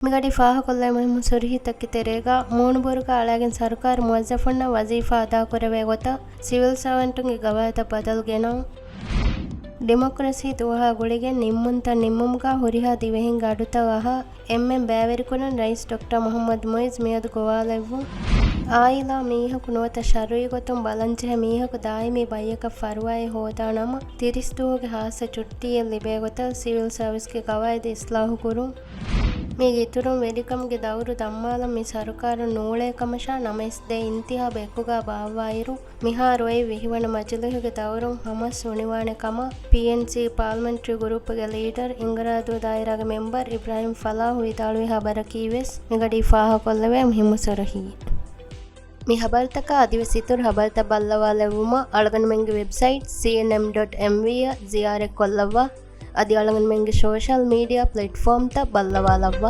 ಮಿಗಡಿ ಫಾಹ ಕೊಲ್ಲ ಮುಹಿಮ ಸುರಿಹಿ ತಕ್ಕಿ ತೆರೆಗ ಮೂಣುಬುರುಗ ಅಳಾಗಿನ ಸರ್ಕಾರ ಮುವಜ್ಜಫುನ್ನ ವಜೀಫಾ ಅದಾ ಕೊರವೆ ಗೊತ್ತ ಸಿವಿಲ್ ಸರ್ವೆಂಟುಂಗೆ ಗವಾಯತ ಬದಲ್ಗೆನವು ಡೆಮೊಕ್ರಸಿ ತುವಹ ಗುಳಿಗೆ ನಿಮ್ಮುಂತ ನಿಮ್ಮುಮ್ಗ ಹುರಿಹ ದಿವೆಹಿಂಗ ಅಡುತವಹ ಎಮ್ಮೆಂ ಬ್ಯಾವೆರಿಕುನನ್ ರೈಸ್ ಡಾಕ್ಟರ್ ಮೊಹಮ್ಮದ್ ಮೊಯಿಜ್ ಮಿಯದು ಗೋವಾಲೆವ್ವು ಆಯಿಲಾ ಮೀಹಕು ನುವತ ಶರುಯಿ ಗೊತ್ತುಂ ಬಲಂಚೆಹ ಮೀಹಕು ದಾಯಿಮಿ ಬಯ್ಯಕ ಫರುವಾಯಿ ಹೋದಾನಮ ತಿರಿಸ್ತೂಗೆ ಹಾಸ ಚುಟ್ಟಿಯ ಲಿಬೆ ಗೊತ್ತ ಸಿವಿಲ್ ಸರ್ವಿಸ್ಗೆ ಗವಾಯದ ಇಸ್ಲಾಹು ಕುರು ಮೀಗೆ ಇತುರುಂ ವೆಲಿಕಮ್ಗೆ ದೌರು ದಮ್ಮಾಲಂ ಮಿ ಸರುಕಾರ ನೂಳೆ ಕಮಶ ನಮೈಸ್ದೆ ಇಂತಿಹಾ ಬೆಕ್ಕುಗ ಬಾವಾಯಿರು ಮಿಹಾ ರೊಯ್ ವಿಹಿವಣ ಮಜಲಿಹುಗೆ ದೌರುಂ ಹಮಸ್ ಉಣಿವಾಣೆ ಕಮ PNC ಪಾರ್ಲಿಮೆಂಟರಿ ಗ್ರೂಪ್ಗೆ ಲೀಡರ್ ಇಂಗರಾದು ದಾಯಿರಾಗ ಮೆಂಬರ್ ಇಬ್ರಾಹಿಂ ಫಲಾಹು ಇದಾಳುವಿ ಹಬರ ಕೀವೆಸ್ ಮಿಗಡಿ ಫಾಹ ಕೊಲ್ಲವೆ ಹಿಮ್ಮುಸೊರಹಿ ಮಿ ಹಬರ್ತಕ ಅದಿವೆಸಿತುರ್ ಹಬರ್ತ ಬಲ್ಲವಾಲೆವುಮ ಅಳಗನ ಮೆಂಗೆ ವೆಬ್ಸೈಟ್ cnm.mv ಜಿಯಾರೆ ಕೊಲ್ಲವ್ವ ಅದಿ ಅಳಗನ ಮೆಂಗೆ ಸೋಷಲ್ ಮೀಡಿಯಾ ಪ್ಲಾಟ್ಫಾರ್ಮ್ ತ ಬಲ್ಲವಾಲವ್ವ